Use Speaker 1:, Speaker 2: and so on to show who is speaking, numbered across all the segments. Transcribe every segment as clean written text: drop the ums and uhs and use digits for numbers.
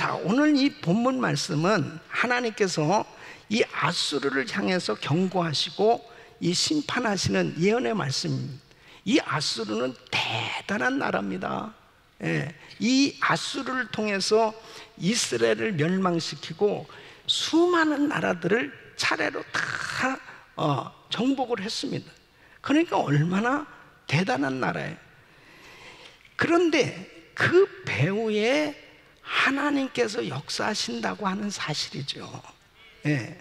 Speaker 1: 자, 오늘 이 본문 말씀은 하나님께서 이 아수르를 향해서 경고하시고 이 심판하시는 예언의 말씀입니다. 이 아수르는 대단한 나라입니다. 예, 이 아수르를 통해서 이스라엘을 멸망시키고 수많은 나라들을 차례로 다 정복을 했습니다. 그러니까 얼마나 대단한 나라예요. 그런데 그 배후에 하나님께서 역사하신다고 하는 사실이죠. 예.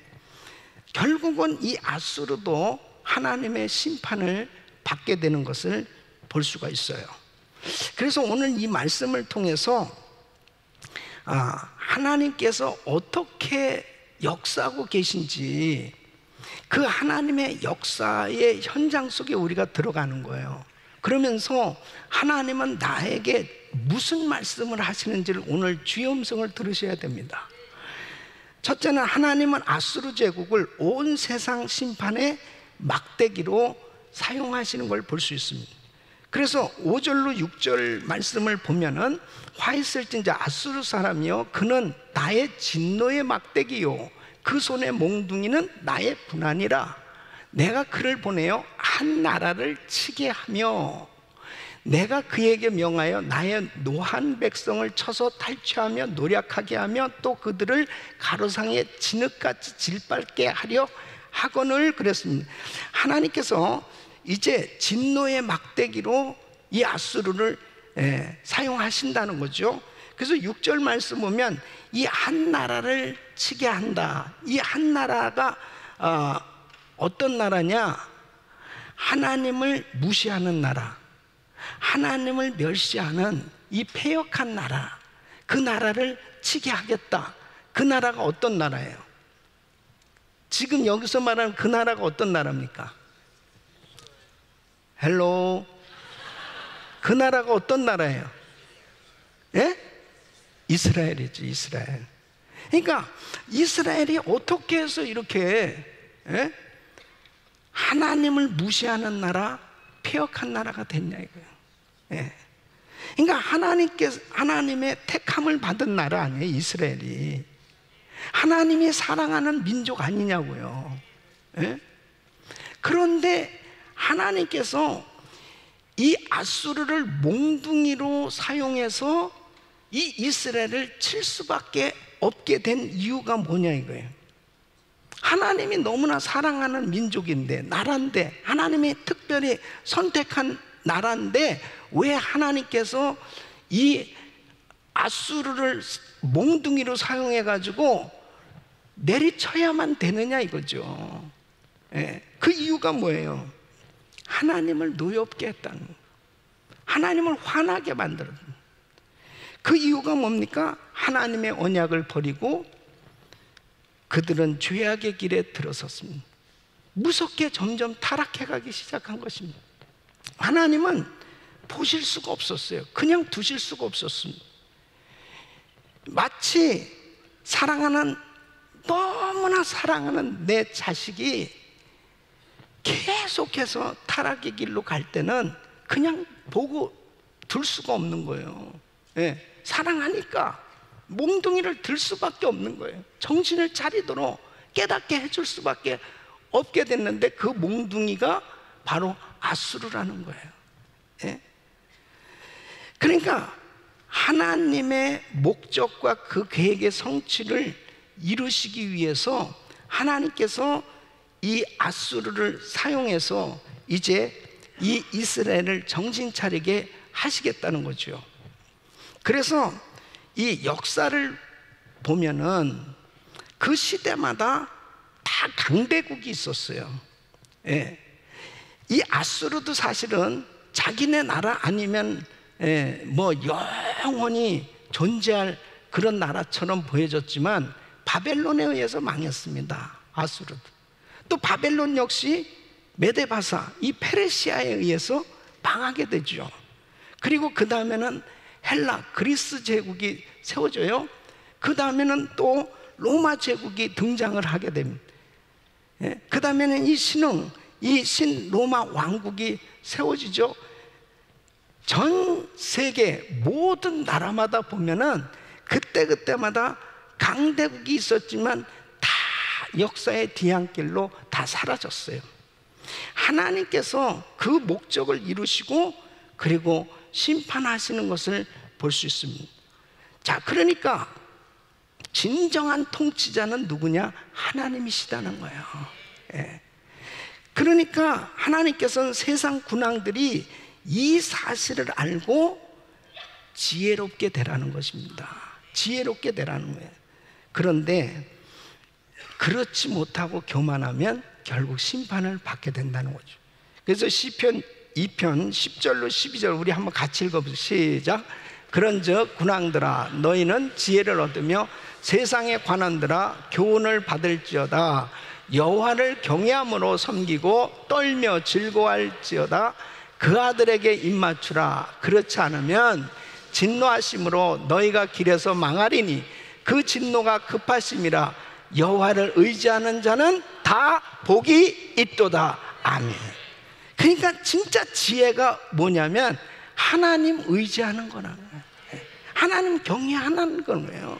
Speaker 1: 결국은 이 아수르도 하나님의 심판을 받게 되는 것을 볼 수가 있어요. 그래서 오늘 이 말씀을 통해서 하나님께서 어떻게 역사하고 계신지, 그 하나님의 역사의 현장 속에 우리가 들어가는 거예요. 그러면서 하나님은 나에게 무슨 말씀을 하시는지를 오늘 주의 음성을 들으셔야 됩니다. 첫째는 하나님은 아수르 제국을 온 세상 심판의 막대기로 사용하시는 걸 볼 수 있습니다. 그래서 5절로 6절 말씀을 보면은, 화 있을진저 아수르 사람이여 그는 나의 진노의 막대기요 그 손의 몽둥이는 나의 분한이라. 내가 그를 보내어 한 나라를 치게 하며 내가 그에게 명하여 나의 노한 백성을 쳐서 탈취하며 노략하게 하며 또 그들을 가로상에 진흙같이 질밟게 하려 하거늘 그랬습니다. 하나님께서 이제 진노의 막대기로 이 아수르를 사용하신다는 거죠. 그래서 6절 말씀 보면 이 한 나라를 치게 한다. 이 한 나라가 어떤 나라냐? 하나님을 무시하는 나라, 하나님을 멸시하는 이 패역한 나라, 그 나라를 치게 하겠다. 그 나라가 어떤 나라예요? 지금 여기서 말하는 그 나라가 어떤 나라입니까? 헬로, 그 나라가 어떤 나라예요? 예? 이스라엘이지, 이스라엘. 그러니까 이스라엘이 어떻게 해서 이렇게 하나님을 무시하는 나라, 패역한 나라가 됐냐 이거예요. 예. 그러니까 하나님의 택함을 받은 나라 아니에요, 이스라엘이. 하나님이 사랑하는 민족 아니냐고요. 예? 그런데 하나님께서 이 아수르를 몽둥이로 사용해서 이 이스라엘을 칠 수밖에 없게 된 이유가 뭐냐 이거예요. 하나님이 너무나 사랑하는 민족인데, 나라인데, 하나님이 특별히 선택한 나라인데 왜 하나님께서 이 아수르를 몽둥이로 사용해 가지고 내리쳐야만 되느냐 이거죠. 예. 그 이유가 뭐예요? 하나님을 노엽게 했다는 거예요. 하나님을 화나게 만들었다. 그 이유가 뭡니까? 하나님의 언약을 버리고 그들은 죄악의 길에 들어섰습니다. 무섭게 점점 타락해 가기 시작한 것입니다. 하나님은 보실 수가 없었어요. 그냥 두실 수가 없었습니다. 마치 너무나 사랑하는 내 자식이 계속해서 타락의 길로 갈 때는 그냥 보고 둘 수가 없는 거예요. 예, 사랑하니까 몽둥이를 들 수밖에 없는 거예요. 정신을 차리도록 깨닫게 해줄 수밖에 없게 됐는데 그 몽둥이가 바로 아수르라는 거예요. 예? 그러니까 하나님의 목적과 그 계획의 성취를 이루시기 위해서 하나님께서 이 아수르를 사용해서 이제 이 이스라엘을 정신 차리게 하시겠다는 거죠. 그래서 이 역사를 보면은 그 시대마다 다 강대국이 있었어요. 예. 이 아수르도 사실은 자기네 나라 아니면 뭐 영원히 존재할 그런 나라처럼 보여졌지만 바벨론에 의해서 망했습니다. 아수르도. 또 바벨론 역시 메데바사, 이 페르시아에 의해서 망하게 되죠. 그리고 그 다음에는 헬라, 그리스 제국이 세워져요. 그 다음에는 또 로마 제국이 등장을 하게 됩니다. 그 다음에는 이 신로마 왕국이 세워지죠. 전 세계 모든 나라마다 보면은 그때마다 강대국이 있었지만 다 역사의 뒤안길로 다 사라졌어요. 하나님께서 그 목적을 이루시고 그리고 심판하시는 것을 볼 수 있습니다. 자, 그러니까 진정한 통치자는 누구냐? 하나님이시다는 거예요. 예. 그러니까 하나님께서는 세상 군왕들이 이 사실을 알고 지혜롭게 되라는 것입니다. 지혜롭게 되라는 거예요. 그런데 그렇지 못하고 교만하면 결국 심판을 받게 된다는 거죠. 그래서 시편 2편 10절로 12절 우리 한번 같이 읽어보세요. 시작. 그런즉 군왕들아 너희는 지혜를 얻으며 세상의 관원들아 교훈을 받을지어다. 여호와를 경외함으로 섬기고 떨며 즐거워할지어다. 그 아들에게 입맞추라. 그렇지 않으면 진노하심으로 너희가 길에서 망하리니 그 진노가 급하심이라. 여호와를 의지하는 자는 다 복이 있도다. 아멘. 그러니까 진짜 지혜가 뭐냐면 하나님 의지하는 거라는 거예요. 하나님 경외하는 거예요.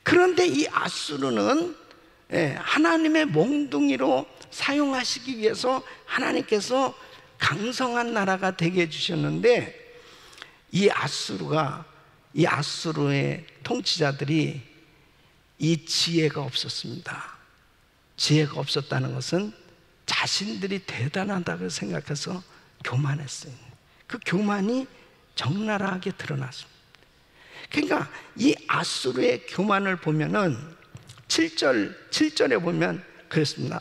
Speaker 1: 그런데 이 아수르는 하나님의 몽둥이로 사용하시기 위해서 하나님께서 강성한 나라가 되게 해주셨는데, 이 아수르의 통치자들이 이 지혜가 없었습니다. 지혜가 없었다는 것은 자신들이 대단하다고 생각해서 교만했어요. 그 교만이 적나라하게 드러났습니다. 그러니까 이 아수르의 교만을 보면은 7절에 보면 그랬습니다.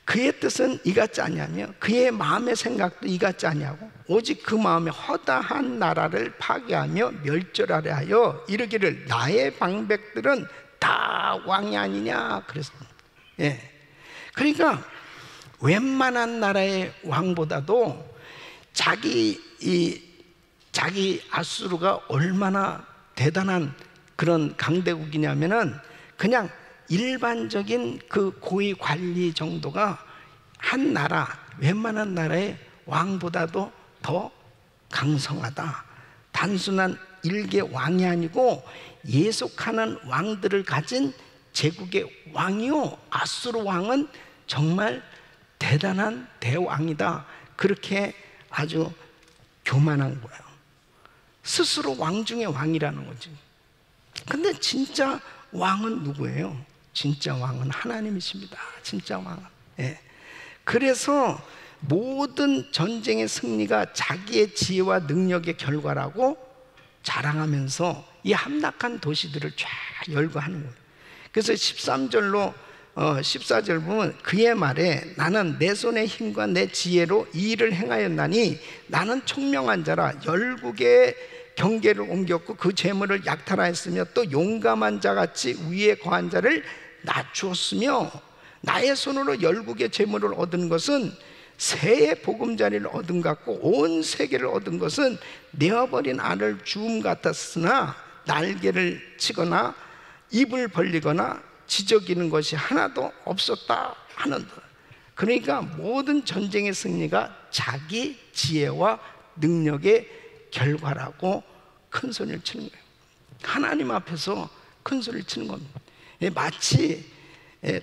Speaker 1: 그의 뜻은 이 같지 아니하며 그의 마음의 생각도 이 같지 아니하고 오직 그 마음에 허다한 나라를 파괴하며 멸절하려 하여 이르기를 나의 방백들은 다 왕이 아니냐 그랬습니다. 그러니까 웬만한 나라의 왕보다도 자기 아수르가 얼마나 대단한 그런 강대국이냐면은 그냥 일반적인 그 고위 관리 정도가 한 나라, 웬만한 나라의 왕보다도 더 강성하다. 단순한 일개 왕이 아니고 예속하는 왕들을 가진 제국의 왕이요, 아수르 왕은 정말 대단한 대왕이다. 그렇게 아주 교만한 거예요. 스스로 왕 중의 왕이라는 거지. 근데 진짜 왕은 누구예요? 진짜 왕은 하나님이십니다. 진짜 왕은. 그래서 모든 전쟁의 승리가 자기의 지혜와 능력의 결과라고 자랑하면서 이 함락한 도시들을 쫙 열거하는 거예요. 그래서 14절 보면 그의 말에 나는 내 손의 힘과 내 지혜로 이 일을 행하였나니 나는 총명한 자라 열국의 경계를 옮겼고 그 재물을 약탈하였으며 또 용감한 자같이 위에 거한 자를 낮추었으며 나의 손으로 열국의 재물을 얻은 것은 새의 보금자리를 얻은 것 같고 온 세계를 얻은 것은 내어버린 알을 주움 같았으나 날개를 치거나 입을 벌리거나 지저귀는 것이 하나도 없었다 하는다. 그러니까 모든 전쟁의 승리가 자기 지혜와 능력의 결과라고 큰 소리를 치는 거예요. 하나님 앞에서 큰 소리를 치는 겁니다. 마치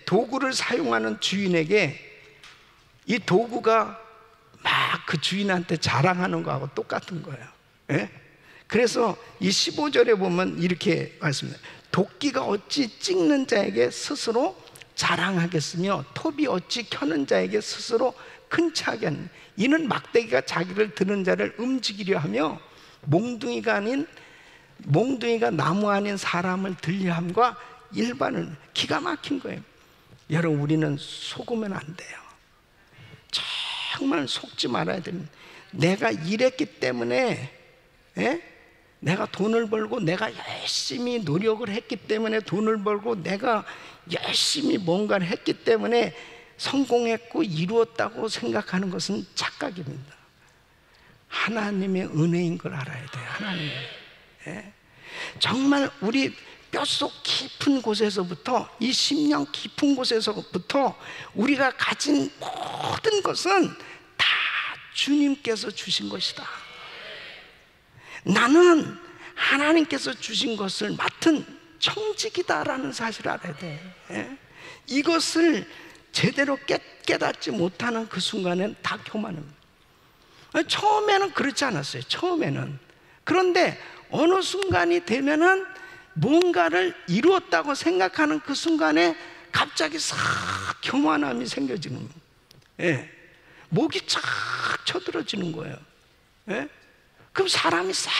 Speaker 1: 도구를 사용하는 주인에게 이 도구가 막 그 주인한테 자랑하는 거하고 똑같은 거예요. 그래서 이 15절에 보면 이렇게 말씀해요. 도끼가 어찌 찍는 자에게 스스로 자랑하겠으며 톱이 어찌 켜는 자에게 스스로 큰 차게 하느냐. 이는 막대기가 자기를 드는 자를 움직이려 하며 몽둥이가 나무 아닌 사람을 들려함과 일반을 기가 막힌 거예요. 여러분, 우리는 속으면 안 돼요. 정말 속지 말아야 됩니다. 내가 일했기 때문에 내가 돈을 벌고 내가 열심히 노력을 했기 때문에 돈을 벌고 내가 열심히 뭔가를 했기 때문에 성공했고 이루었다고 생각하는 것은 착각입니다. 하나님의 은혜인 걸 알아야 돼요. 하나님. 정말 우리 뼛속 깊은 곳에서부터 이 심령 깊은 곳에서부터 우리가 가진 모든 것은 다 주님께서 주신 것이다. 나는 하나님께서 주신 것을 맡은 청직이다라는 사실을 알아야 돼. 예? 이것을 제대로 깨닫지 못하는 그 순간엔 다 교만합니다. 처음에는 그렇지 않았어요. 처음에는. 그런데 어느 순간이 되면은 뭔가를 이루었다고 생각하는 그 순간에 갑자기 싹 교만함이 생겨지는 거예요. 예. 목이 착 쳐들어지는 거예요. 예? 그럼 사람이 싹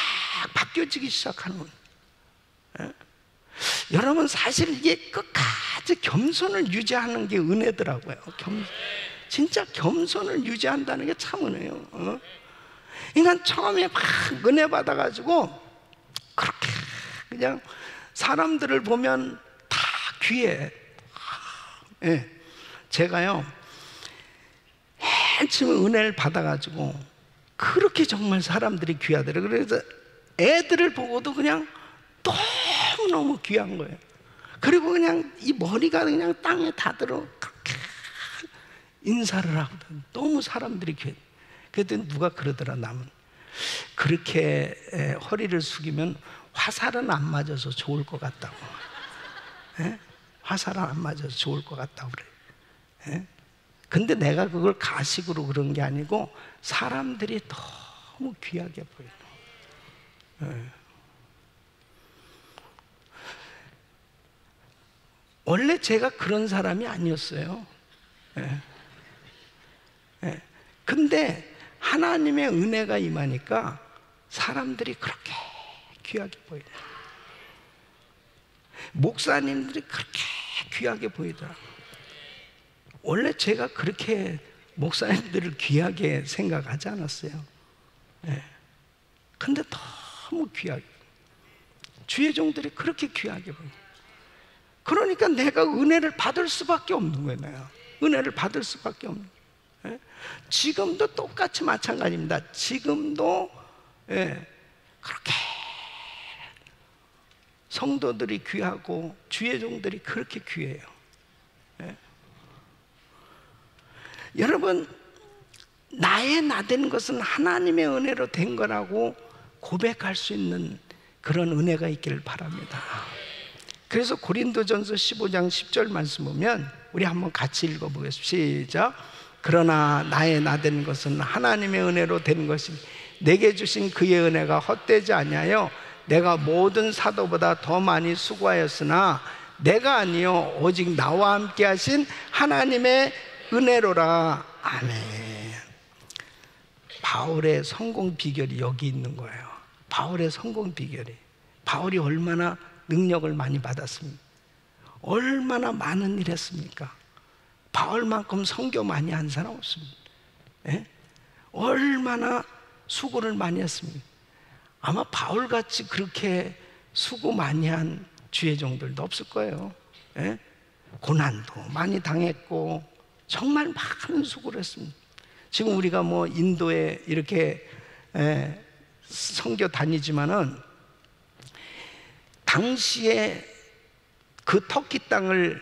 Speaker 1: 바뀌어지기 시작하는 거예요. 예? 여러분, 사실 이게 끝까지 겸손을 유지하는 게 은혜더라고요. 진짜 겸손을 유지한다는 게 참 은혜예요. 그러니까 처음에 막 은혜 받아가지고 그렇게 그냥 사람들을 보면 다 귀해. 예. 제가요, 한참 은혜를 받아가지고 그렇게 정말 사람들이 귀하더라고요. 그래서 애들을 보고도 그냥 너무너무 귀한 거예요. 그리고 그냥 이 머리가 그냥 땅에 닿도록 그렇게 인사를 하거든. 너무 사람들이 귀해. 그랬더니 누가 그러더라, 남은. 그렇게 허리를 숙이면 화살은 안 맞아서 좋을 것 같다고. 예? 화살은 안 맞아서 좋을 것 같다고 그래. 예? 근데 내가 그걸 가식으로 그런 게 아니고 사람들이 너무 귀하게 보여. 예. 원래 제가 그런 사람이 아니었어요. 예. 예. 근데 하나님의 은혜가 임하니까 사람들이 그렇게 귀하게 보여요. 목사님들이 그렇게 귀하게 보이더라고요. 원래 제가 그렇게 목사님들을 귀하게 생각하지 않았어요. 예. 근데 너무 귀하게, 주의 종들이 그렇게 귀하게 보여요. 그러니까 내가 은혜를 받을 수밖에 없는 거예요. 내가 은혜를 받을 수밖에 없는 거예요. 예? 지금도 똑같이 마찬가지입니다. 지금도 그렇게 성도들이 귀하고 주의 종들이 그렇게 귀해요. 예? 여러분, 나의 나된 것은 하나님의 은혜로 된 거라고 고백할 수 있는 그런 은혜가 있기를 바랍니다. 그래서 고린도전서 15장 10절 말씀 보면 우리 한번 같이 읽어보겠습니다. 시작. 그러나 나의 나된 것은 하나님의 은혜로 된 것이 내게 주신 그의 은혜가 헛되지 아니하여 내가 모든 사도보다 더 많이 수고하였으나 내가 아니요 오직 나와 함께 하신 하나님의 은혜로라. 아멘. 바울의 성공 비결이 여기 있는 거예요. 바울의 성공 비결이, 바울이 얼마나 능력을 많이 받았습니까? 얼마나 많은 일 했습니까? 바울만큼 선교 많이 한 사람 없습니다. 예? 얼마나 수고를 많이 했습니까? 아마 바울같이 그렇게 수고 많이 한 주의 종들도 없을 거예요. 예? 고난도 많이 당했고 정말 많은 수고를 했습니다. 지금 우리가 뭐 인도에 이렇게 선교 다니지만은 당시에 그 터키 땅을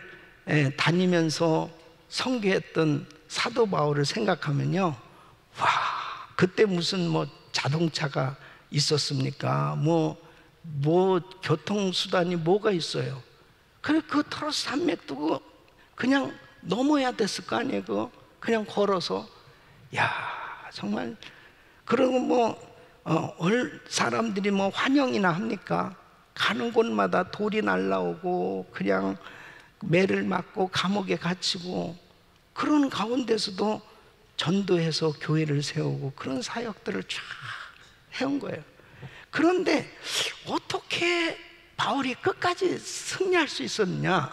Speaker 1: 다니면서 선교했던 사도 바울을 생각하면요, 와, 그때 무슨 뭐 자동차가 있었습니까? 뭐 교통수단이 뭐가 있어요? 그래, 그 터로스 산맥도 그냥 넘어야 됐을 거 아니에요? 그거 그냥 걸어서. 야, 정말. 그리고 뭐 사람들이 뭐 환영이나 합니까? 가는 곳마다 돌이 날라오고 그냥 매를 맞고 감옥에 갇히고 그런 가운데서도 전도해서 교회를 세우고 그런 사역들을 쫙 해온 거예요. 그런데 어떻게 바울이 끝까지 승리할 수 있었느냐?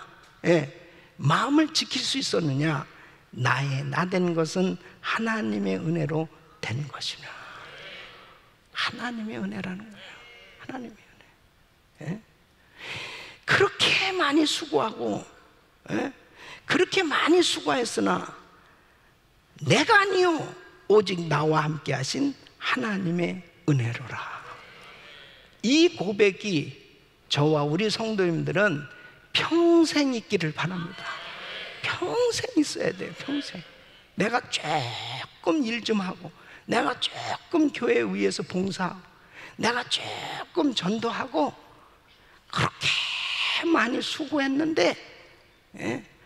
Speaker 1: 마음을 지킬 수 있었느냐? 나된 것은 하나님의 은혜로 된 것이며, 하나님의 은혜라는 거예요. 하나님의 은혜. 그렇게 많이 수고하고 그렇게 많이 수고했으나 내가 아니요 오직 나와 함께 하신 하나님의 은혜로라. 이 고백이 저와 우리 성도님들은 평생 있기를 바랍니다. 평생 있어야 돼요. 평생. 내가 조금 일 좀 하고, 내가 조금 교회 위에서 봉사하고, 내가 조금 전도하고 그렇게 많이 수고했는데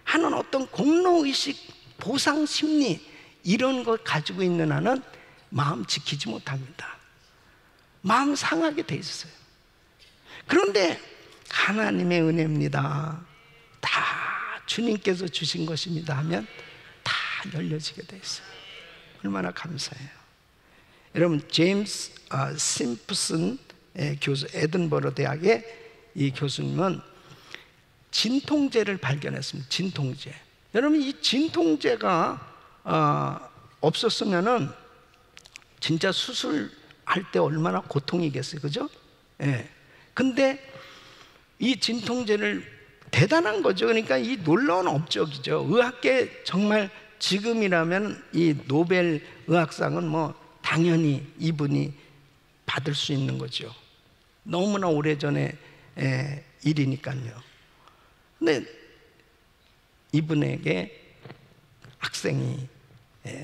Speaker 1: 하는 어떤 공로의식, 보상심리 이런 걸 가지고 있는 한은 마음 지키지 못합니다. 마음 상하게 돼 있어요. 그런데 하나님의 은혜입니다. 다 주님께서 주신 것입니다 하면 다 열려지게 돼 있어요. 얼마나 감사해요. 여러분, 제임스 심프슨 교수, 에든버러 대학의 이 교수님은 진통제를 발견했습니다. 진통제. 여러분, 이 진통제가 없었으면은 진짜 수술할 때 얼마나 고통이겠어요, 그죠? 예. 근데 이 진통제를 대단한 거죠. 그러니까 이 놀라운 업적이죠. 의학계 정말 지금이라면 이 노벨 의학상은 뭐 당연히 이분이 받을 수 있는 거죠. 너무나 오래전의 일이니까요. 근데 이분에게 학생이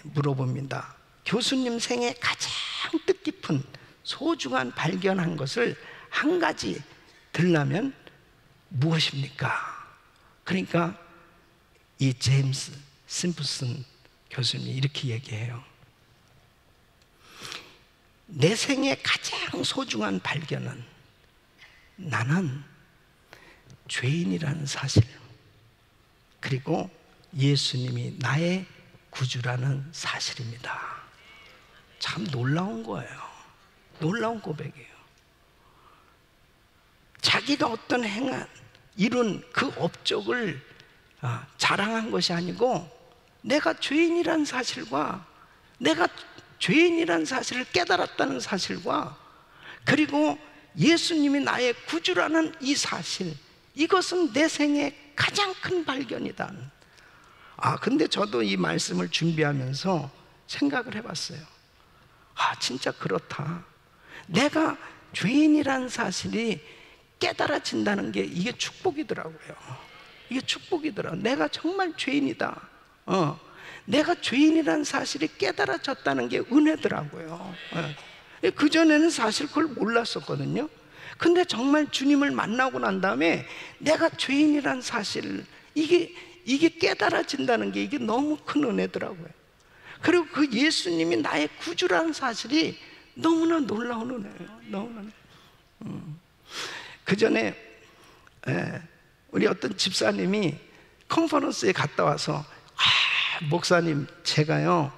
Speaker 1: 물어봅니다. 교수님 생에 가장 뜻깊은 소중한 발견한 것을 한 가지 들라면 무엇입니까? 그러니까 이 제임스 심프슨 교수님이 이렇게 얘기해요. 내 생에 가장 소중한 발견은 나는 죄인이라는 사실, 그리고 예수님이 나의 구주라는 사실입니다. 참 놀라운 거예요. 놀라운 고백이에요. 자기가 어떤 이룬 그 업적을 자랑한 것이 아니고 내가 죄인이라는 사실과 내가 죄인이라는 사실을 깨달았다는 사실과 그리고 예수님이 나의 구주라는 이 사실, 이것은 내 생의 가장 큰 발견이다. 근데 저도 이 말씀을 준비하면서 생각을 해봤어요. 진짜 그렇다. 내가 죄인이라는 사실이 깨달아진다는 게 이게 축복이더라고요. 이게 축복이더라고요. 내가 정말 죄인이다. 내가 죄인이라는 사실이 깨달아졌다는 게 은혜더라고요. 그전에는 사실 그걸 몰랐었거든요. 근데 정말 주님을 만나고 난 다음에 내가 죄인이라는 사실, 이게 깨달아진다는 게 이게 너무 큰 은혜더라고요. 그리고 그 예수님이 나의 구주라는 사실이 너무나 놀라운 은혜예요. 너무나. 그 전에 우리 어떤 집사님이 컨퍼런스에 갔다 와서 목사님, 제가요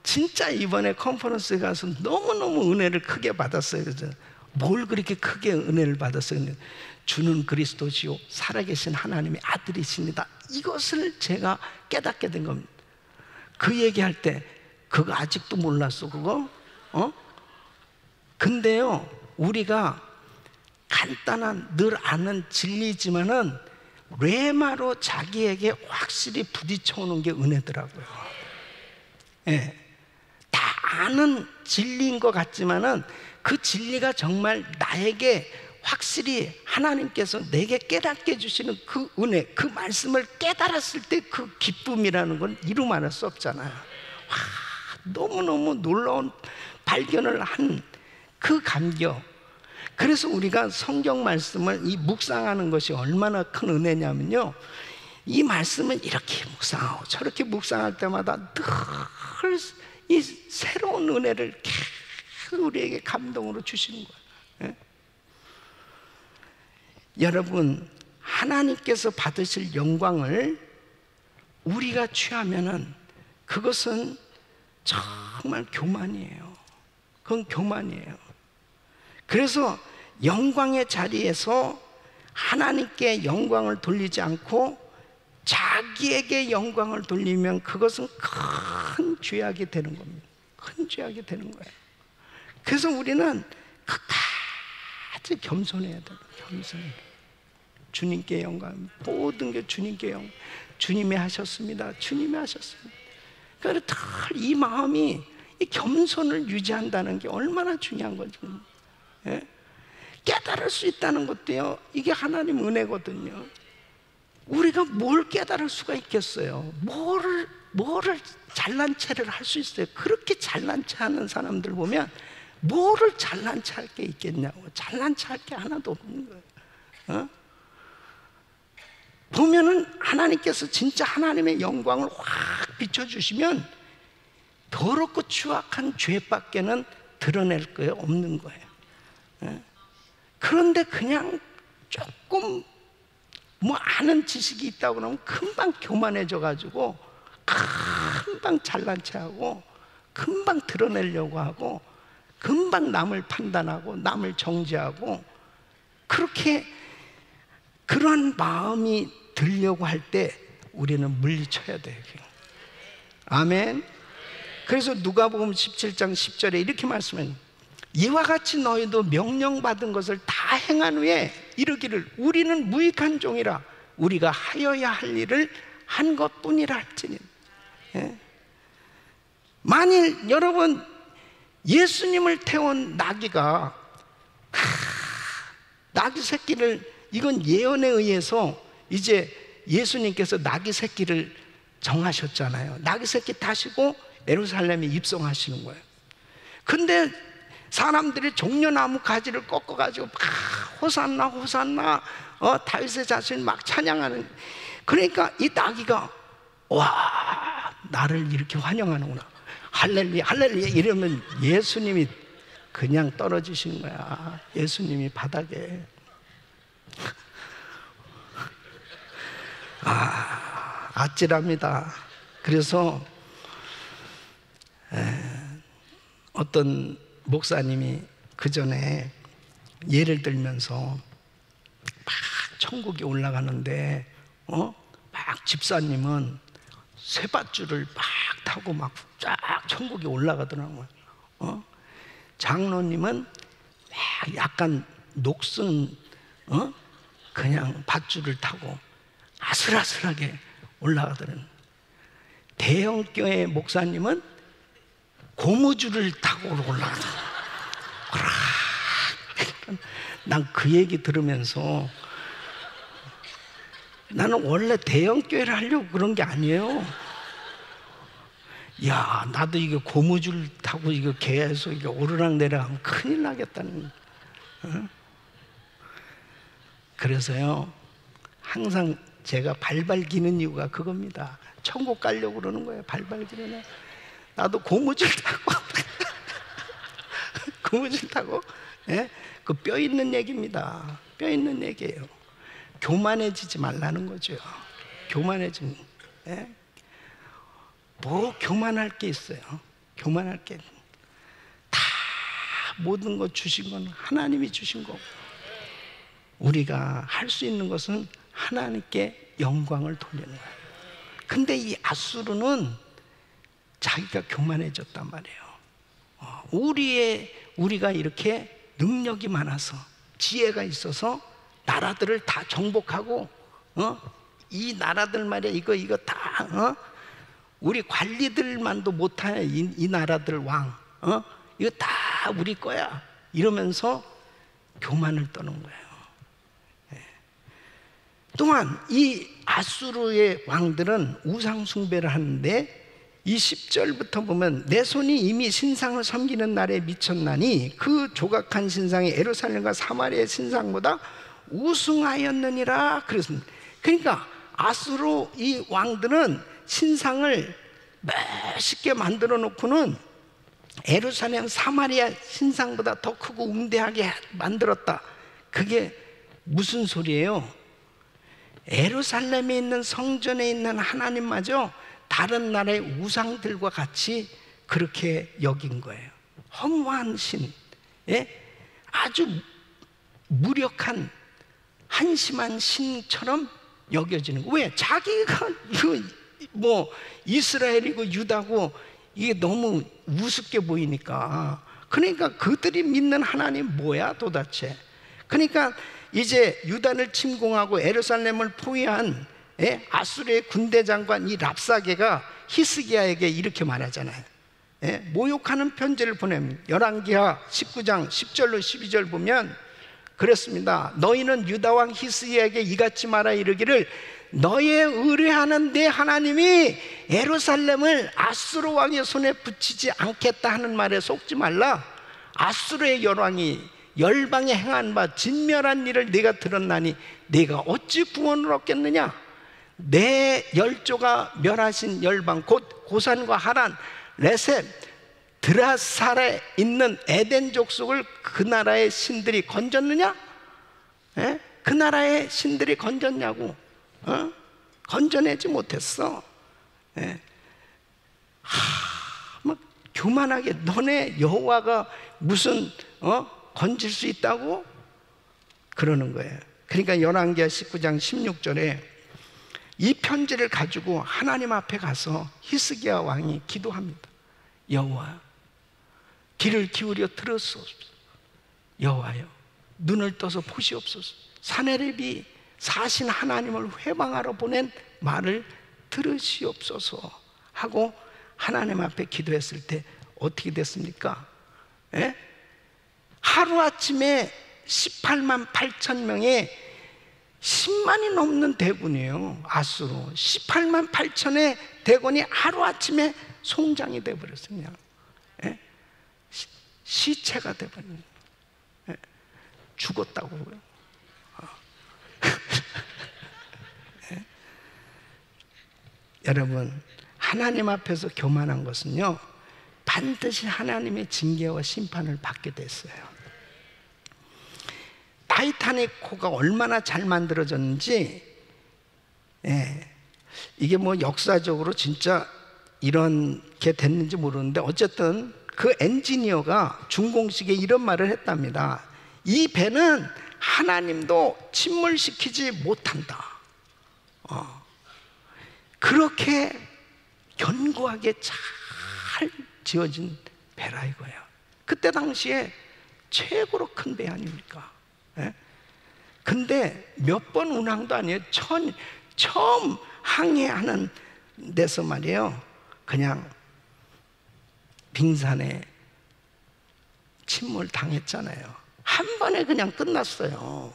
Speaker 1: 진짜 이번에 컨퍼런스에 가서 너무너무 은혜를 크게 받았어요. 그래서 뭘 그렇게 크게 은혜를 받았어요? 주는 그리스도시요 살아계신 하나님의 아들이십니다. 이것을 제가 깨닫게 된 겁니다. 그 얘기할 때 그거 아직도 몰랐어 그거? 근데요 우리가 간단한 늘 아는 진리지만은 레마로 자기에게 확실히 부딪혀오는 게 은혜더라고요. 다 아는 진리인 것 같지만은 그 진리가 정말 나에게 확실히 하나님께서 내게 깨닫게 해주시는 그 은혜, 그 말씀을 깨달았을 때 그 기쁨이라는 건 이루 말할 수 없잖아요. 너무너무 놀라운 발견을 한 그 감격. 그래서 우리가 성경 말씀을 이 묵상하는 것이 얼마나 큰 은혜냐면요, 이 말씀은 이렇게 묵상하고 저렇게 묵상할 때마다 늘 이 새로운 은혜를 계속 우리에게 감동으로 주시는 거예요. 여러분, 하나님께서 받으실 영광을 우리가 취하면은 그것은 정말 교만이에요. 그건 교만이에요. 그래서 영광의 자리에서 하나님께 영광을 돌리지 않고 자기에게 영광을 돌리면 그것은 큰 죄악이 되는 겁니다. 큰 죄악이 되는 거예요. 그래서 우리는 끝까지 겸손해야 돼요. 겸손. 주님께 영광, 모든 게 주님께 영광. 주님이 하셨습니다. 주님이 하셨습니다. 그러니까 이 마음이 이 겸손을 유지한다는 게 얼마나 중요한 건지. 깨달을 수 있다는 것도요, 이게 하나님 은혜거든요. 우리가 뭘 깨달을 수가 있겠어요? 뭐를 잘난 체를 할 수 있어요? 그렇게 잘난 체 하는 사람들 보면 뭐를 잘난 체 할 게 있겠냐고. 잘난 체 할 게 하나도 없는 거예요. 보면은 하나님께서 진짜 하나님의 영광을 확 비춰주시면 더럽고 추악한 죄밖에는 드러낼 거예요, 없는 거예요. 그런데 그냥 조금 뭐 아는 지식이 있다고 그러면 금방 교만해져 가지고 금방 잘난 체하고 금방 드러내려고 하고 금방 남을 판단하고 남을 정죄하고, 그렇게 그러한 마음이 들려고 할 때 우리는 물리쳐야 돼요. 아멘. 그래서 누가복음 17장 10절에 이렇게 말씀해요. 이와 같이 너희도 명령받은 것을 다 행한 후에 이르기를 우리는 무익한 종이라 우리가 하여야 할 일을 한 것뿐이라 할지니. 만일 여러분 예수님을 태운 나귀가 나귀 새끼를, 이건 예언에 의해서 이제 예수님께서 나귀 새끼를 정하셨잖아요. 나귀 새끼 타시고 예루살렘에 입성하시는 거예요. 근데 사람들이 종려나무 가지를 꺾어가지고 막 호산나 호산나 다윗의 자손 막 찬양하는. 그러니까 이 나귀가 와, 나를 이렇게 환영하는구나, 할렐루야 할렐루야 이러면 예수님이 그냥 떨어지신 거야. 예수님이 바닥에. 아찔합니다. 그래서 어떤 목사님이 그 전에 예를 들면서 막 천국에 올라가는데 막 집사님은 쇠밧줄을 막 타고 막 쫙 천국에 올라가더라고요. 장로님은 막 약간 녹슨 그냥 밧줄을 타고 아슬아슬하게 올라가더라고요. 대형교회 목사님은 고무줄을 타고 올라가더라고요. 난 그 얘기 들으면서 나는 원래 대형교회를 하려고 그런 게 아니에요. 야, 나도 이거 고무줄 타고 이거 계속 이거 오르락 내리락 큰일 나겠다는. 그래서요, 항상 제가 발발 기는 이유가 그겁니다. 천국 가려고 그러는 거예요. 발발 기는 애. 나도 고무줄 타고 고무줄 타고. 예? 그 뼈 있는 얘기입니다. 뼈 있는 얘기예요. 교만해지지 말라는 거죠. 교만해지면. 예? 뭐 교만할 게 있어요. 교만할 게 다 모든 것 주신 건 하나님이 주신 거고, 우리가 할 수 있는 것은 하나님께 영광을 돌리는 거예요. 근데 이 아수르는 자기가 교만해졌단 말이에요. 우리가 이렇게 능력이 많아서 지혜가 있어서 나라들을 다 정복하고 이 나라들 말이야 이거 다 우리 관리들만도 못해. 이 나라들 왕 이거 다 우리 거야 이러면서 교만을 떠는 거예요. 또한 이 아수르의 왕들은 우상 숭배를 하는데, 이 10절부터 보면 내 손이 이미 신상을 섬기는 날에 미쳤나니 그 조각한 신상이 예루살렘과 사마리아의 신상보다 우승하였느니라 그랬습니다. 그러니까 아수르 이 왕들은 신상을 멋있게 만들어 놓고는 예루살렘 사마리아 신상보다 더 크고 웅대하게 만들었다. 그게 무슨 소리예요? 예루살렘에 있는 성전에 있는 하나님마저 다른 나라의 우상들과 같이 그렇게 여긴 거예요. 허무한 신, 아주 무력한 한심한 신처럼 여겨지는 거예요. 왜? 자기가 뭐 이스라엘이고 유다고 이게 너무 우습게 보이니까. 그러니까 그들이 믿는 하나님 뭐야 도대체? 그러니까 이제 유다를 침공하고 예루살렘을 포위한 아수르의 군대 장관 이 랍사게가 히스기야에게 이렇게 말하잖아요. 모욕하는 편지를 보냅니다. 열왕기하 19장 10절로 12절 보면 그렇습니다. 너희는 유다 왕 히스기야에게 이같이 말하 이르기를 너의 의뢰하는 내 하나님이 예루살렘을 아수르 왕의 손에 붙이지 않겠다 하는 말에 속지 말라. 아수르의 열왕이 열방에 행한 바 진멸한 일을 네가 들었나니 네가 어찌 구원을 얻겠느냐? 내 열조가 멸하신 열방 곧 고산과 하란, 레셈, 드라살에 있는 에덴 족속을 그 나라의 신들이 건졌느냐? 에? 그 나라의 신들이 건졌냐고? 건져내지 못했어. 에? 막 교만하게 너네 여호와가 무슨 건질 수 있다고 그러는 거예요. 그러니까 열왕기하 19장 16절에 이 편지를 가지고 하나님 앞에 가서 히스기야 왕이 기도합니다. 여호와, 귀를 기울여 들으소서. 여호와여, 눈을 떠서 보시옵소서. 사내립이 사신 하나님을 회방하러 보낸 말을 들으시옵소서 하고 하나님 앞에 기도했을 때 어떻게 됐습니까? 에? 하루아침에 18만 8천 명의 10만이 넘는 대군이에요. 아수르 18만 8천의 대군이 하루아침에 송장이 되어버렸어요. 그냥 시체가 되어버린 거예요. 죽었다고요. 여러분, 하나님 앞에서 교만한 것은요 반드시 하나님의 징계와 심판을 받게 됐어요. 타이타닉호가 얼마나 잘 만들어졌는지, 이게 뭐 역사적으로 진짜 이런 게 됐는지 모르는데 어쨌든 그 엔지니어가 준공식에 이런 말을 했답니다. 이 배는 하나님도 침몰시키지 못한다. 그렇게 견고하게 잘 지어진 배라 이거예요. 그때 당시에 최고로 큰 배 아닙니까? 근데 몇 번 운항도 아니에요. 처음 항해하는 데서 말이에요, 그냥 빙산에 침몰 당했잖아요. 한 번에 그냥 끝났어요.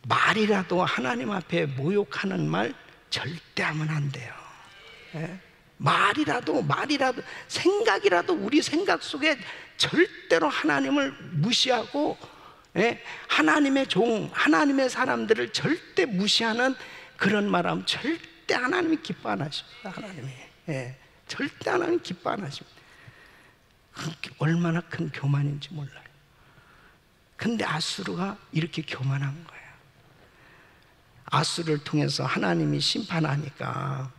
Speaker 1: 말이라도 하나님 앞에 모욕하는 말 절대 하면 안 돼요. 말이라도 생각이라도 우리 생각 속에 절대로 하나님을 무시하고 하나님의 종, 하나님의 사람들을 절대 무시하는 그런 말하면 절대 하나님이 기뻐 안 하십니다. 하나님이 절대 하나님 기뻐 안 하십니다. 얼마나 큰 교만인지 몰라요. 근데 아수르가 이렇게 교만한 거예요. 아수르를 통해서 하나님이 심판하니까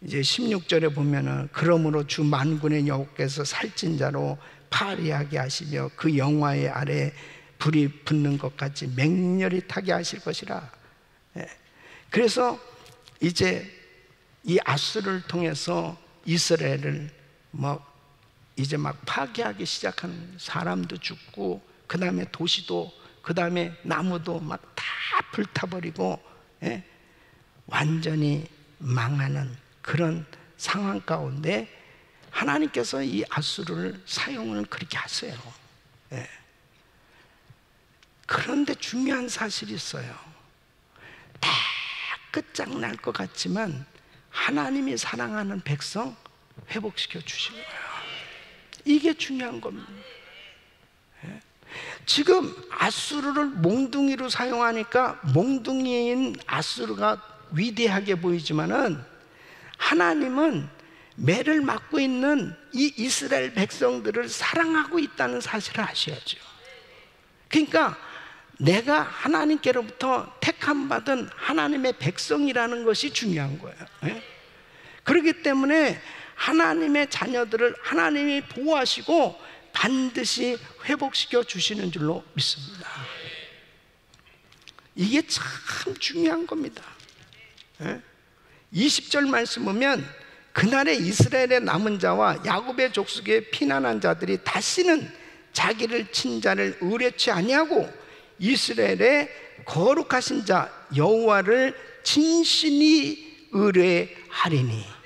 Speaker 1: 이제 16절에 보면은 그러므로 주 만군의 여호와께서 살찐 자로 파리하게 하시며 그 영화의 아래 불이 붙는 것 같이 맹렬히 타게 하실 것이라. 그래서 이제 이 아수르를 통해서 이스라엘을 이제 막 파괴하기 시작한, 사람도 죽고 그 다음에 도시도, 그 다음에 나무도 막 다 불타버리고 완전히 망하는 그런 상황 가운데 하나님께서 이 아수르를 사용을 그렇게 하세요. 그런데 중요한 사실이 있어요. 다 끝장날 것 같지만 하나님이 사랑하는 백성 회복시켜 주시는 거예요. 이게 중요한 겁니다. 지금 아수르를 몽둥이로 사용하니까 몽둥이인 아수르가 위대하게 보이지만은 하나님은 매를 맞고 있는 이 이스라엘 백성들을 사랑하고 있다는 사실을 아셔야죠. 그러니까 내가 하나님께로부터 택함 받은 하나님의 백성이라는 것이 중요한 거예요. 그렇기 때문에 하나님의 자녀들을 하나님이 보호하시고 반드시 회복시켜 주시는 줄로 믿습니다. 이게 참 중요한 겁니다. 20절 말씀 보면 그날에 이스라엘의 남은 자와 야곱의 족속에 피난한 자들이 다시는 자기를 친 자를 의뢰치 아니하고 이스라엘의 거룩하신 자 여호와를 진실히 의뢰하리니.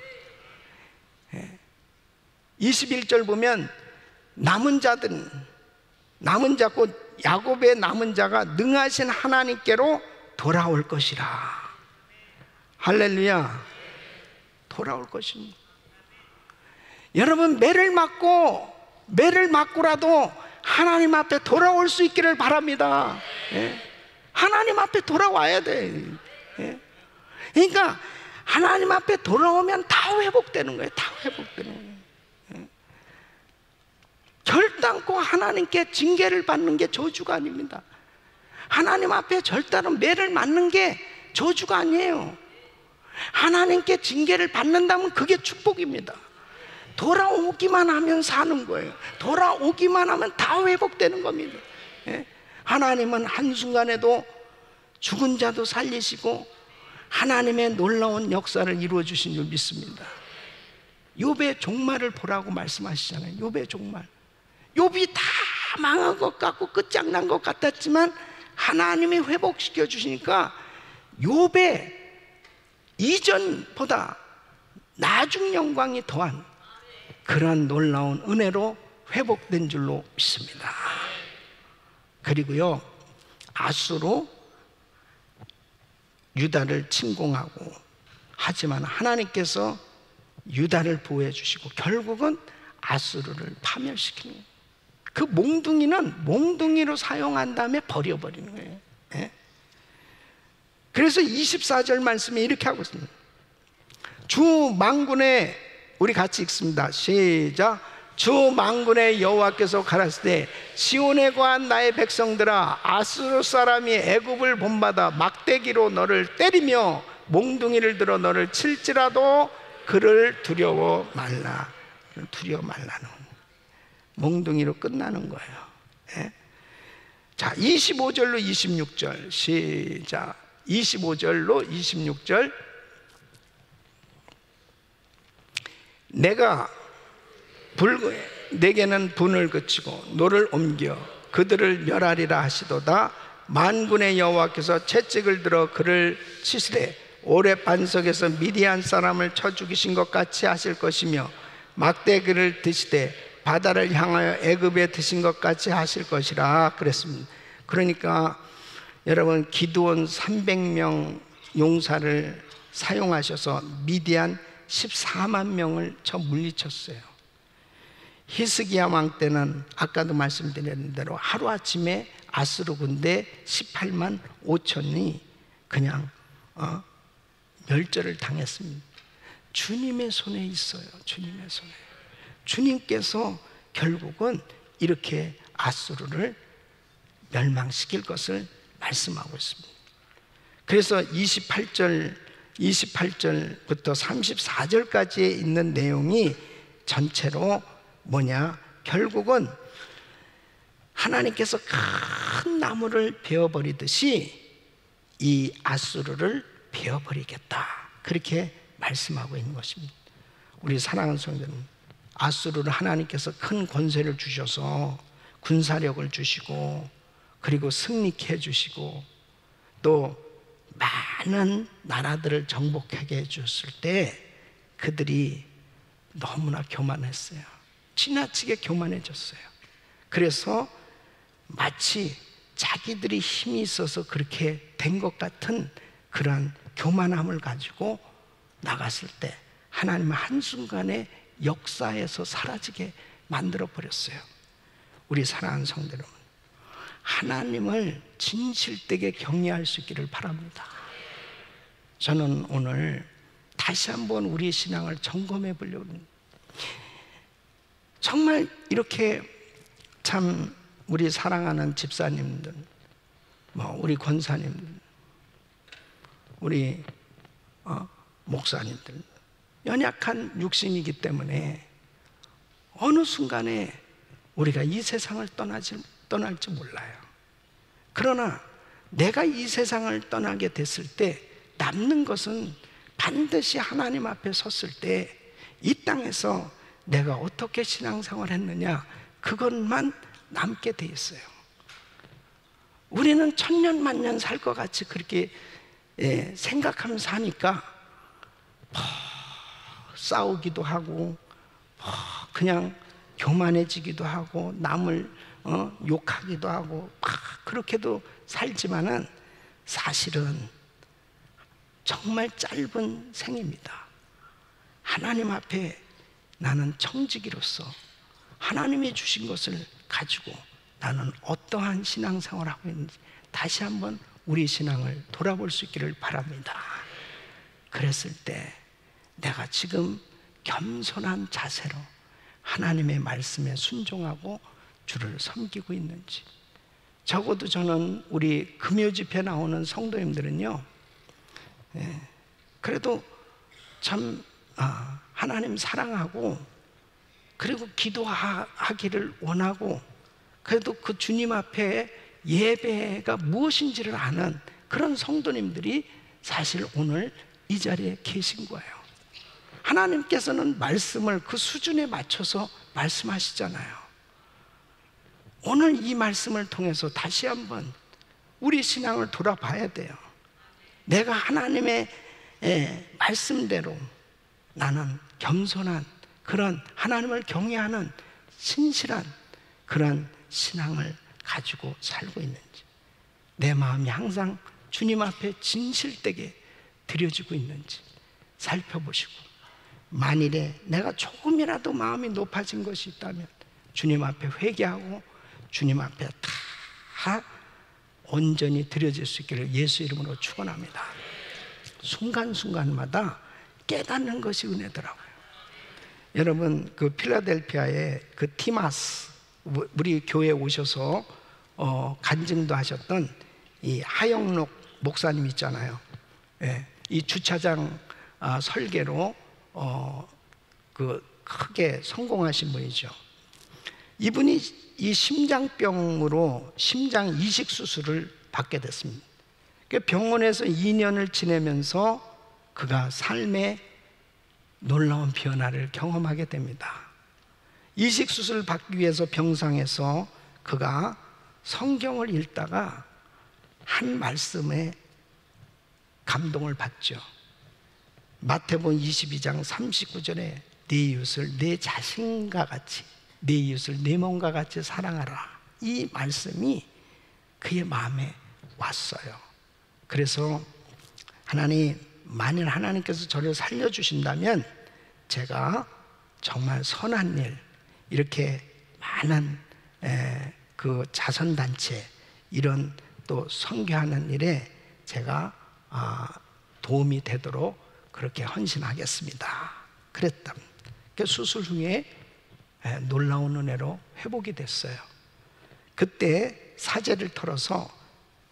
Speaker 1: 21절 보면 남은 자들, 남은 자 곧 야곱의 남은 자가 능하신 하나님께로 돌아올 것이라. 할렐루야. 돌아올 것입니다. 여러분, 매를 맞고 매를 맞고라도 하나님 앞에 돌아올 수 있기를 바랍니다. 예? 하나님 앞에 돌아와야 돼. 예? 그러니까 하나님 앞에 돌아오면 다 회복되는 거예요. 다 회복되는 거예요. 예? 결단코 하나님께 징계를 받는 게 저주가 아닙니다. 하나님 앞에 절대로 매를 맞는 게 저주가 아니에요. 하나님께 징계를 받는다면 그게 축복입니다. 돌아오기만 하면 사는 거예요. 돌아오기만 하면 다 회복되는 겁니다. 예? 하나님은 한순간에도 죽은 자도 살리시고 하나님의 놀라운 역사를 이루어 주신 줄 믿습니다. 욥의 종말을 보라고 말씀하시잖아요. 욥의 종말. 욥이 다 망한 것 같고 끝장난 것 같았지만 하나님이 회복시켜 주시니까 욥의 이전보다 나중 영광이 더한 그런 놀라운 은혜로 회복된 줄로 믿습니다. 그리고요, 아수로 유다를 침공하고, 하지만 하나님께서 유다를 보호해 주시고 결국은 아수르를 파멸시키는 거예요. 그 몽둥이는 몽둥이로 사용한 다음에 버려버리는 거예요. 예? 그래서 24절 말씀에 이렇게 하고 있습니다. 주 만군의, 우리 같이 읽습니다. 시작. 주 만군의 여호와께서 가라사대 시온에 거한 나의 백성들아, 아수르 사람이 애굽을 본받아 막대기로 너를 때리며 몽둥이를 들어 너를 칠지라도 그를 두려워 말라. 두려워 말라는 몽둥이로 끝나는 거예요. 예? 자, 25절로 26절 시작. 25절로 26절. 내게는 분을 그치고 노를 옮겨 그들을 멸하리라 하시도다. 만군의 여호와께서 채찍을 들어 그를 치시되 오래 반석에서 미디안 사람을 쳐 죽이신 것 같이 하실 것이며 막대기를 드시되 바다를 향하여 애굽에 드신 것 같이 하실 것이라 그랬습니다. 그러니까 여러분, 기드온 300명 용사를 사용하셔서 미디안 14만 명을 쳐 물리쳤어요. 히스기야 왕 때는 아까도 말씀드린 대로 하루아침에 아수르 군대 18만 5천이 그냥 멸절을 당했습니다. 주님의 손에 있어요. 주님의 손에. 주님께서 결국은 이렇게 아수르를 멸망시킬 것을 말씀하고 있습니다. 그래서 28절부터 34절까지에 있는 내용이 전체로 뭐냐? 결국은 하나님께서 큰 나무를 베어버리듯이 이 아수르를 베어버리겠다, 그렇게 말씀하고 있는 것입니다. 우리 사랑하는 성도님, 아수르를 하나님께서 큰 권세를 주셔서 군사력을 주시고 그리고 승리케 해주시고 또 많은 나라들을 정복하게 해줬을 때 그들이 너무나 교만했어요. 지나치게 교만해졌어요. 그래서 마치 자기들이 힘이 있어서 그렇게 된 것 같은 그러한 교만함을 가지고 나갔을 때 하나님은 한순간에 역사에서 사라지게 만들어 버렸어요. 우리 사랑하는 성도 여러분, 하나님을 진실되게 경외할 수 있기를 바랍니다. 저는 오늘 다시 한번 우리의 신앙을 점검해 보려고 합니다. 정말 이렇게 참 우리 사랑하는 집사님들, 우리 권사님들, 우리 목사님들, 연약한 육신이기 때문에 어느 순간에 우리가 이 세상을 떠날지 몰라요. 그러나 내가 이 세상을 떠나게 됐을 때 남는 것은 반드시 하나님 앞에 섰을 때 이 땅에서 내가 어떻게 신앙생활을 했느냐, 그것만 남게 돼 있어요. 우리는 천년 만년 살 것 같이 그렇게 생각하면서 사니까 싸우기도 하고 그냥 교만해지기도 하고 남을 욕하기도 하고 그렇게도 살지만은 사실은 정말 짧은 생입니다. 하나님 앞에 나는 청지기로서 하나님이 주신 것을 가지고 나는 어떠한 신앙생활을 하고 있는지 다시 한번 우리 신앙을 돌아볼 수 있기를 바랍니다. 그랬을 때 내가 지금 겸손한 자세로 하나님의 말씀에 순종하고 주를 섬기고 있는지. 적어도 저는 우리 금요집회 나오는 성도님들은요, 그래도 참 하나님 사랑하고 그리고 기도하기를 원하고 그래도 그 주님 앞에 예배가 무엇인지를 아는 그런 성도님들이 사실 오늘 이 자리에 계신 거예요. 하나님께서는 말씀을 그 수준에 맞춰서 말씀하시잖아요. 오늘 이 말씀을 통해서 다시 한번 우리 신앙을 돌아봐야 돼요. 내가 하나님의 말씀대로 나는 겸손한 그런 하나님을 경외하는 신실한 그런 신앙을 가지고 살고 있는지, 내 마음이 항상 주님 앞에 진실되게 드려지고 있는지 살펴보시고, 만일에 내가 조금이라도 마음이 높아진 것이 있다면 주님 앞에 회개하고 주님 앞에 다 온전히 드려질 수 있기를 예수 이름으로 축원합니다. 순간순간마다 깨닫는 것이 은혜더라고요. 여러분, 그 필라델피아의 그 티마스, 우리 교회에 오셔서 간증도 하셨던 이 하영록 목사님 있잖아요. 이 주차장 설계로 그 크게 성공하신 분이죠. 이분이 이 심장병으로 심장 이식 수술을 받게 됐습니다. 병원에서 2년을 지내면서 그가 삶의 놀라운 변화를 경험하게 됩니다. 이식 수술을 받기 위해서 병상에서 그가 성경을 읽다가 한 말씀에 감동을 받죠. 마태복음 22장 39절에 네 이웃을 내 자신과 같이, 내 이웃을 내 몸과 같이 사랑하라. 이 말씀이 그의 마음에 왔어요. 그래서 하나님, 만일 하나님께서 저를 살려주신다면 제가 정말 선한 일, 이렇게 많은 그 자선단체 이런 또 선교하는 일에 제가 도움이 되도록 그렇게 헌신하겠습니다. 그랬다. 그 수술 후에 놀라운 은혜로 회복이 됐어요. 그때 사재를 털어서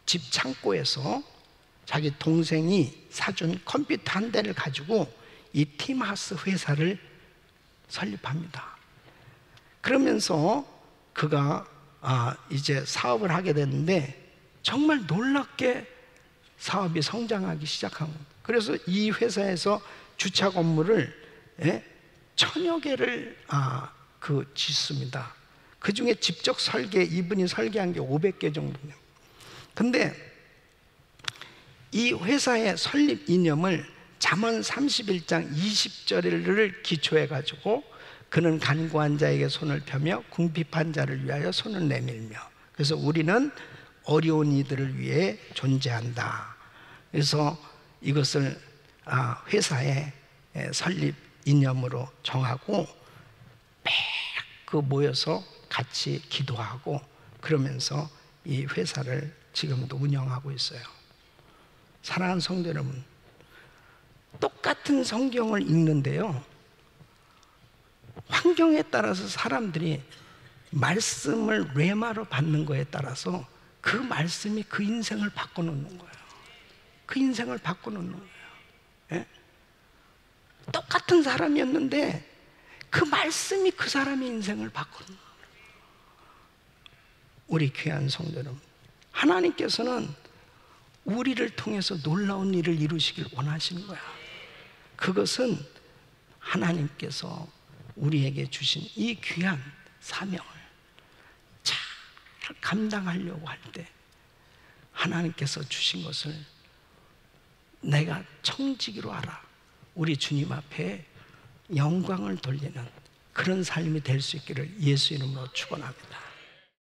Speaker 1: 집 창고에서 자기 동생이 사준 컴퓨터 한 대를 가지고 이 팀하우스 회사를 설립합니다. 그러면서 그가 이제 사업을 하게 됐는데 정말 놀랍게 사업이 성장하기 시작한 겁니다. 그래서 이 회사에서 주차 건물을 1000여 개를 짓습니다. 그 중에 직접 설계, 이분이 설계한 게 500개 정도예요. 근데 이 회사의 설립 이념을 잠언 31장 20절을 기초해 가지고 그는 간구한 자에게 손을 펴며 궁핍한 자를 위하여 손을 내밀며, 그래서 우리는 어려운 이들을 위해 존재한다. 그래서 이것을 회사의 설립 이념으로 정하고 매 모여서 같이 기도하고 그러면서 이 회사를 지금도 운영하고 있어요. 사랑하는 성도 여러분, 똑같은 성경을 읽는데요, 환경에 따라서 사람들이 말씀을 레마로 받는 거에 따라서 그 말씀이 그 인생을 바꿔놓는 거예요. 그 인생을 바꿔놓는 거예요. 예? 똑같은 사람이었는데 그 말씀이 그 사람의 인생을 바꿔놓는 거예요. 우리 귀한 성도 여러분, 하나님께서는 우리를 통해서 놀라운 일을 이루시길 원하시는 거야. 그것은 하나님께서 우리에게 주신 이 귀한 사명을 잘 감당하려고 할 때 하나님께서 주신 것을 내가 청지기로 알아 우리 주님 앞에 영광을 돌리는 그런 삶이 될 수 있기를 예수 이름으로 축원합니다.